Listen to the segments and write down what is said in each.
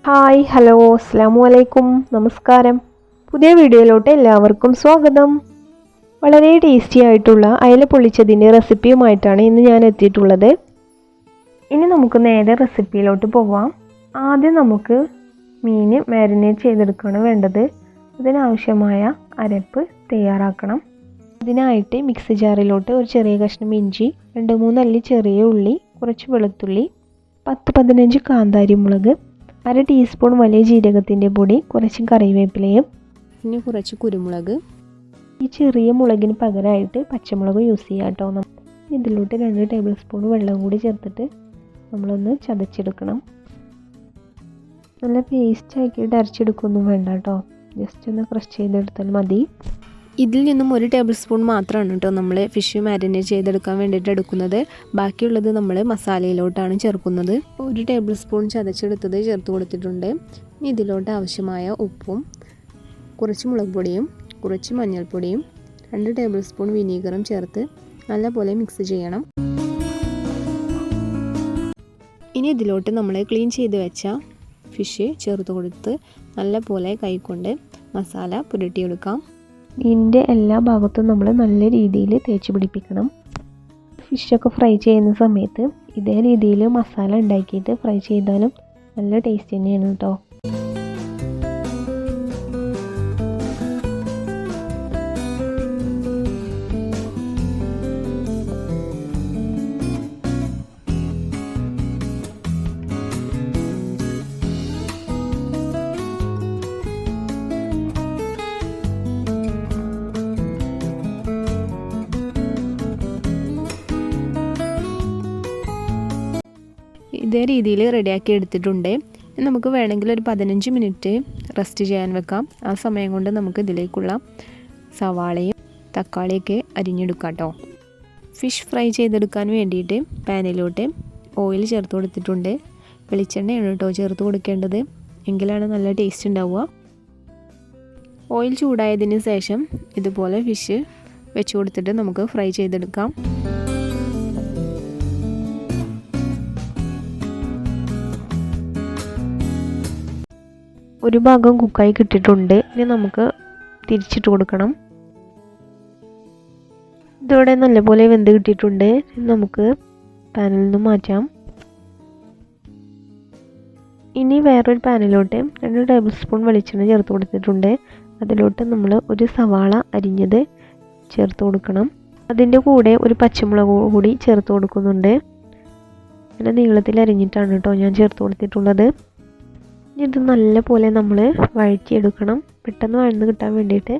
Hi hello അസ്സലാമു അലൈക്കും നമസ്കാരം. പുതിയ വീഡിയോയിലോട്ട് എല്ലാവർക്കും സ്വാഗതം. വളരെ ടേസ്റ്റി ആയിട്ടുള്ള അയല പൊള്ളിച്ചതിൻ്റെ റെസിപ്പിയുമായിട്ടാണ് ഇന്ന് ഞാൻ എത്തിയിട്ടുള്ളത്. ഇനി നമുക്ക് നേരെ റെസിപ്പിയിലോട്ട് പോവാം. ആദ്യം നമുക്ക് മീൻ മാരിനേറ്റ് ചെയ്തെടുക്കുകയാണ് വേണ്ടത്. അതിനാവശ്യമായ അരപ്പ് തയ്യാറാക്കണം. അതിനായിട്ട് മിക്സി ജാറിലോട്ട് ഒരു ചെറിയ കഷ്ണം ഇഞ്ചി, 2-3 അല്ലി ചെറിയ ഉള്ളി, കുറച്ച് വെളുത്തുള്ളി, 10-15 കാന്താരി മുളക്, 1/2 ടീസ്പൂൺ വലിയ ജീരകത്തിൻ്റെ പൊടി, കുറച്ച് കറിവേപ്പിലയും, പിന്നെ കുറച്ച് കുരുമുളക്. ഈ ചെറിയ മുളകിന് പകരമായിട്ട് പച്ചമുളക് യൂസ് ചെയ്യാം കേട്ടോ. ഇതിലോട്ട് 2 ടേബിൾ സ്പൂൺ വെള്ളം കൂടി ചേർത്തിട്ട് നമ്മളൊന്ന് ചതച്ചെടുക്കണം. നല്ല പേസ്റ്റ് ആക്കിയിട്ട് അരച്ചെടുക്കൊന്നും വേണ്ട കേട്ടോ, ജസ്റ്റ് ഒന്ന് ക്രഷ് ചെയ്തെടുത്താൽ മതി. ഇതിൽ നിന്നും 1 ടേബിൾ സ്പൂൺ മാത്രമാണ് കേട്ടോ നമ്മൾ ഫിഷ് മാരിനേറ്റ് ചെയ്തെടുക്കാൻ വേണ്ടിയിട്ട് എടുക്കുന്നത്. ബാക്കിയുള്ളത് നമ്മൾ മസാലയിലോട്ടാണ് ചേർക്കുന്നത്. 1 ടേബിൾ സ്പൂൺ ചതച്ചെടുത്തത് ചേർത്ത് കൊടുത്തിട്ടുണ്ട്. ഇതിലോട്ട് ആവശ്യമായ ഉപ്പും, കുറച്ച് മുളക് പൊടിയും, കുറച്ച് മഞ്ഞൾപ്പൊടിയും, 2 ടേബിൾ സ്പൂൺ വിനീഗറും ചേർത്ത് നല്ലപോലെ മിക്സ് ചെയ്യണം. ഇനി ഇതിലോട്ട് നമ്മൾ ക്ലീൻ ചെയ്ത് വെച്ച ഫിഷ് ചേർത്ത് കൊടുത്ത് നല്ലപോലെ കൈകൊണ്ട് മസാല പുരട്ടിയെടുക്കാം. ഇതിൻ്റെ എല്ലാ ഭാഗത്തും നമ്മൾ നല്ല രീതിയിൽ തേച്ച് പിടിപ്പിക്കണം. ഫിഷൊക്കെ ഫ്രൈ ചെയ്യുന്ന സമയത്ത് ഇതേ രീതിയിൽ മസാല ഉണ്ടാക്കിയിട്ട് ഫ്രൈ ചെയ്താലും നല്ല ടേസ്റ്റ് തന്നെയാണ് കേട്ടോ. ഇതേ രീതിയിൽ റെഡിയാക്കി എടുത്തിട്ടുണ്ട്. നമുക്ക് വേണമെങ്കിൽ ഒരു 15 മിനിറ്റ് റെസ്റ്റ് ചെയ്യാൻ വെക്കാം. ആ സമയം കൊണ്ട് നമുക്ക് ഇതിലേക്കുള്ള സവാളയും തക്കാളിയൊക്കെ അരിഞ്ഞെടുക്കാം കേട്ടോ. ഫിഷ് ഫ്രൈ ചെയ്തെടുക്കാൻ വേണ്ടിയിട്ട് പാനിലോട്ട് ഓയിൽ ചേർത്ത് കൊടുത്തിട്ടുണ്ട്. വെളിച്ചെണ്ണയാണ് കേട്ടോ ചേർത്ത് കൊടുക്കേണ്ടത്, എങ്കിലാണ് നല്ല ടേസ്റ്റ് ഉണ്ടാവുക. ഓയിൽ ചൂടായതിന് ശേഷം ഇതുപോലെ ഫിഷ് വെച്ച് കൊടുത്തിട്ട് നമുക്ക് ഫ്രൈ ചെയ്തെടുക്കാം. ഒരു ഭാഗം കുക്കായി കിട്ടിയിട്ടുണ്ട്. ഇനി നമുക്ക് തിരിച്ചിട്ട് കൊടുക്കണം. ഇതോടെ നല്ലപോലെ വെന്ത് കിട്ടിയിട്ടുണ്ട്. നമുക്ക് പാനിൽ നിന്ന് മാറ്റാം. ഇനി വേറൊരു പാനിലോട്ട് 2 ടേബിൾ സ്പൂൺ വെളിച്ചെണ്ണ ചേർത്ത് കൊടുത്തിട്ടുണ്ട്. അതിലോട്ട് നമ്മൾ ഒരു സവാള അരിഞ്ഞത് ചേർത്ത് കൊടുക്കണം. അതിൻ്റെ കൂടെ ഒരു പച്ചമുളക് കൂടി ചേർത്ത് കൊടുക്കുന്നുണ്ട്. അങ്ങനെ നീളത്തിൽ അരിഞ്ഞിട്ടാണ് കേട്ടോ ഞാൻ ചേർത്ത് കൊടുത്തിട്ടുള്ളത്. ഇത് നല്ലപോലെ നമ്മൾ വഴറ്റിയെടുക്കണം. പെട്ടെന്ന് വഴന്ന് കിട്ടാൻ വേണ്ടിയിട്ട്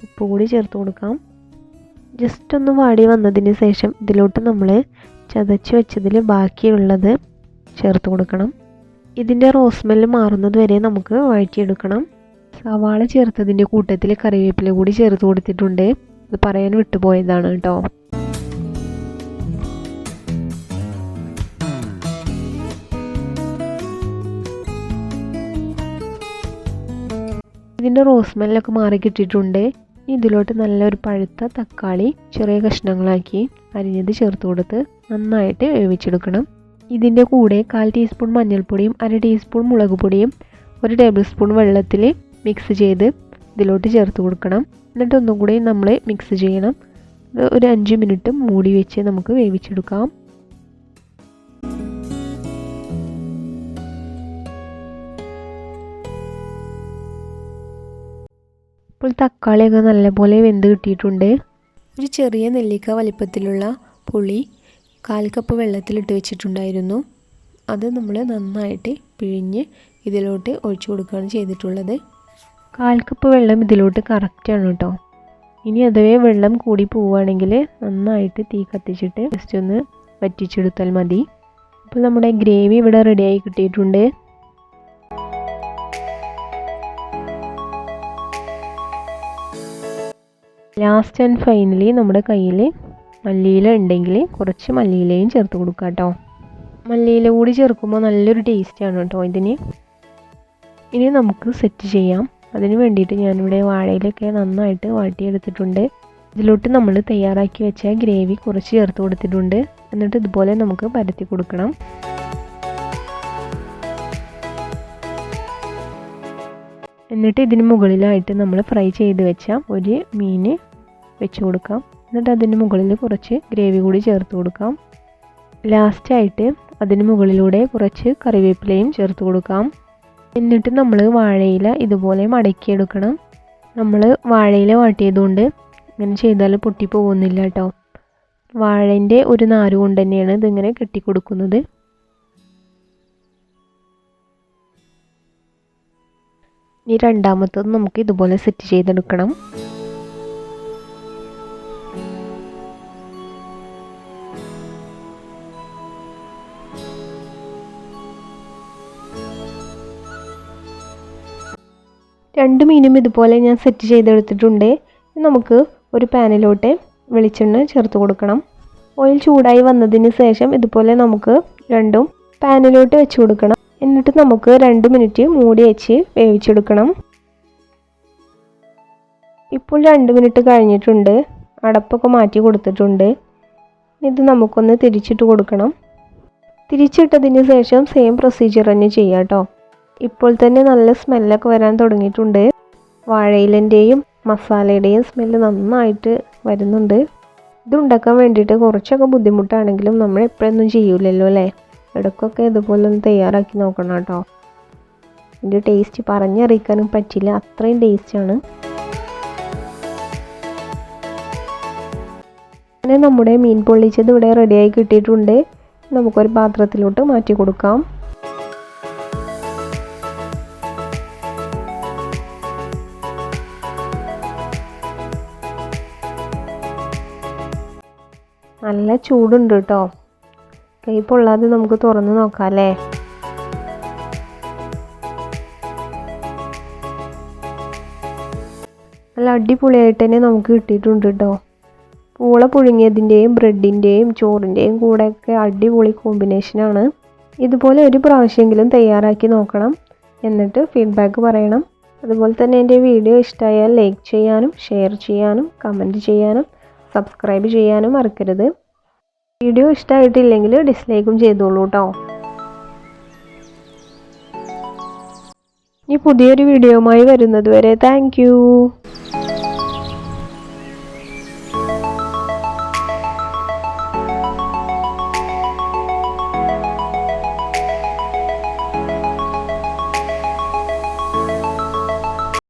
ഉപ്പ് കൂടി ചേർത്ത് കൊടുക്കാം. ജസ്റ്റ് ഒന്ന് വാടി വന്നതിന് ശേഷം ഇതിലോട്ട് നമ്മൾ ചതച്ച് വെച്ചതിൽ ബാക്കിയുള്ളത് ചേർത്ത് കൊടുക്കണം. ഇതിൻ്റെ റോസ്മെല്ല് മാറുന്നത് വരെ നമുക്ക് വഴറ്റിയെടുക്കണം. സവാള ചേർത്തതിൻ്റെ കൂട്ടത്തിൽ കറിവേപ്പില കൂടി ചേർത്ത് കൊടുത്തിട്ടുണ്ട്. അത് പറയാൻ വിട്ടുപോയതാണ് കേട്ടോ. ഇതിൻ്റെ റോസ്മെല്ലൊക്കെ മാറി കിട്ടിയിട്ടുണ്ട്. ഇതിലോട്ട് നല്ലൊരു പഴുത്ത തക്കാളി ചെറിയ കഷ്ണങ്ങളാക്കി അരിഞ്ഞത് ചേർത്ത് കൊടുത്ത് നന്നായിട്ട് വേവിച്ചെടുക്കണം. ഇതിൻ്റെ കൂടെ 1/4 ടീസ്പൂൺ മഞ്ഞൾപ്പൊടിയും 1/2 ടീസ്പൂൺ മുളക് പൊടിയും 1 ടേബിൾ സ്പൂൺ വെള്ളത്തിൽ മിക്സ് ചെയ്ത് ഇതിലോട്ട് ചേർത്ത് കൊടുക്കണം. എന്നിട്ട് ഒന്നും കൂടി നമ്മൾ മിക്സ് ചെയ്യണം. ഒരു 5 മിനിറ്റ് മൂടി വെച്ച് നമുക്ക് വേവിച്ചെടുക്കാം. ഇപ്പോൾ തക്കാളിയൊക്കെ നല്ലപോലെ വെന്ത് കിട്ടിയിട്ടുണ്ട്. ഒരു ചെറിയ നെല്ലിക്ക വലിപ്പത്തിലുള്ള പുളി 1/4 കപ്പ് വെള്ളത്തിലിട്ട് വെച്ചിട്ടുണ്ടായിരുന്നു. അത് നമ്മൾ നന്നായിട്ട് പിഴിഞ്ഞ് ഇതിലോട്ട് ഒഴിച്ചു കൊടുക്കുകയാണ് ചെയ്തിട്ടുള്ളത്. 1/4 കപ്പ് വെള്ളം ഇതിലോട്ട് കറക്റ്റാണ് കേട്ടോ. ഇനി അഥവേ വെള്ളം കൂടി പോവുകയാണെങ്കിൽ നന്നായിട്ട് തീ കത്തിച്ചിട്ട് ജസ്റ്റ് ഒന്ന് വറ്റിച്ചെടുത്താൽ മതി. അപ്പോൾ നമ്മുടെ ഗ്രേവി ഇവിടെ റെഡിയായി കിട്ടിയിട്ടുണ്ട്. ലാസ്റ്റ് ആൻഡ് ഫൈനലി നമ്മുടെ കയ്യിൽ മല്ലിയില ഉണ്ടെങ്കിൽ കുറച്ച് മല്ലിയിലയും ചേർത്ത് കൊടുക്കുക കേട്ടോ. മല്ലിയില കൂടി ചേർക്കുമ്പോൾ നല്ലൊരു ടേസ്റ്റാണ് കേട്ടോ ഇതിന്. ഇനി നമുക്ക് സെറ്റ് ചെയ്യാം. അതിന് വേണ്ടിയിട്ട് ഞാനിവിടെ വാഴയിലൊക്കെ നന്നായിട്ട് വാട്ടിയെടുത്തിട്ടുണ്ട്. ഇതിലോട്ട് നമ്മൾ തയ്യാറാക്കി വെച്ച ഗ്രേവി കുറച്ച് ചേർത്ത് കൊടുത്തിട്ടുണ്ട്. എന്നിട്ട് ഇതുപോലെ നമുക്ക് പരത്തി കൊടുക്കണം. എന്നിട്ട് ഇതിന് മുകളിലായിട്ട് നമ്മൾ ഫ്രൈ ചെയ്ത് വെച്ച ഒരു മീൻ വെച്ച് കൊടുക്കാം. എന്നിട്ട് അതിന് മുകളിൽ കുറച്ച് ഗ്രേവി കൂടി ചേർത്ത് കൊടുക്കാം. ലാസ്റ്റായിട്ട് അതിന് മുകളിലൂടെ കുറച്ച് കറിവേപ്പിലയും ചേർത്ത് കൊടുക്കാം. എന്നിട്ട് നമ്മൾ വാഴയില ഇതുപോലെ മടക്കിയെടുക്കണം. നമ്മൾ വാഴയില വാട്ടിയതുകൊണ്ട് ഇങ്ങനെ ചെയ്താൽ പൊട്ടിപ്പോകുന്നില്ല കേട്ടോ. വാഴൻ്റെ ഒരു നാര് കൊണ്ട് തന്നെയാണ് ഇതിങ്ങനെ കെട്ടിക്കൊടുക്കുന്നത്. ഇനി രണ്ടാമത്തത് നമുക്ക് ഇതുപോലെ സെറ്റ് ചെയ്തെടുക്കണം. രണ്ട് മീനും ഇതുപോലെ ഞാൻ സെറ്റ് ചെയ്തെടുത്തിട്ടുണ്ട്. നമുക്ക് ഒരു പാനിലോട്ട് വെളിച്ചെണ്ണ ചേർത്ത് കൊടുക്കണം. ഓയിൽ ചൂടായി വന്നതിന് ശേഷം ഇതുപോലെ നമുക്ക് രണ്ടും പാനിലോട്ട് വെച്ച് കൊടുക്കണം. എന്നിട്ട് നമുക്ക് 2 മിനിറ്റ് മൂടി വെച്ച് വേവിച്ചെടുക്കണം. ഇപ്പോൾ 2 മിനിറ്റ് കഴിഞ്ഞിട്ടുണ്ട്. അടപ്പൊക്കെ മാറ്റി കൊടുത്തിട്ടുണ്ട്. ഇത് നമുക്കൊന്ന് തിരിച്ചിട്ട് കൊടുക്കണം. തിരിച്ചിട്ടതിന് ശേഷം സെയിം പ്രൊസീജിയർ തന്നെ ചെയ്യാം കേട്ടോ. ഇപ്പോൾ തന്നെ നല്ല സ്മെല്ലൊക്കെ വരാൻ തുടങ്ങിയിട്ടുണ്ട്. വാഴയിലൻ്റെയും മസാലയുടെയും സ്മെല്ല് നന്നായിട്ട് വരുന്നുണ്ട്. ഇത് ഉണ്ടാക്കാൻ വേണ്ടിയിട്ട് കുറച്ചൊക്കെ ബുദ്ധിമുട്ടാണെങ്കിലും നമ്മൾ എപ്പോഴൊന്നും ചെയ്യൂലല്ലോ അല്ലേ. ഇടയ്ക്കൊക്കെ ഇതുപോലെ ഒന്ന് തയ്യാറാക്കി നോക്കണം കേട്ടോ. ഇതിൻ്റെ ടേസ്റ്റ് പറഞ്ഞറിയിക്കാനും പറ്റില്ല, അത്രയും ടേസ്റ്റാണ്. അങ്ങനെ നമ്മുടെ മീൻ പൊള്ളിച്ചത് ഇവിടെ റെഡിയായി കിട്ടിയിട്ടുണ്ട്. നമുക്കൊരു പാത്രത്തിലോട്ട് മാറ്റി കൊടുക്കാം. നല്ല ചൂടുണ്ട് കേട്ടോ. കൈ പൊള്ളാതെ നമുക്ക് തുറന്ന് നോക്കാം അല്ലേ. നല്ല അടിപൊളിയായിട്ട് തന്നെ നമുക്ക് കിട്ടിയിട്ടുണ്ട് കേട്ടോ. പൂള പുഴുങ്ങിയതിൻ്റെയും ബ്രെഡിൻ്റെയും ചോറിൻ്റെയും കൂടെയൊക്കെ അടിപൊളി കോമ്പിനേഷനാണ്. ഇതുപോലെ ഒരു പ്രാവശ്യമെങ്കിലും തയ്യാറാക്കി നോക്കണം. എന്നിട്ട് ഫീഡ്ബാക്ക് പറയണം. അതുപോലെ തന്നെ എൻ്റെ വീഡിയോ ഇഷ്ടമായാൽ ലൈക്ക് ചെയ്യാനും ഷെയർ ചെയ്യാനും കമൻറ്റ് ചെയ്യാനും സബ്സ്ക്രൈബ് ചെയ്യാനും മറക്കരുത്. വീഡിയോ ഇഷ്ടമായിട്ടില്ലെങ്കിൽ ഡിസ്ലൈക്കും ചെയ്തോളൂ കേട്ടോ. ഇനി പുതിയൊരു വീഡിയോയുമായി വരുന്നത് വരെ താങ്ക് യു.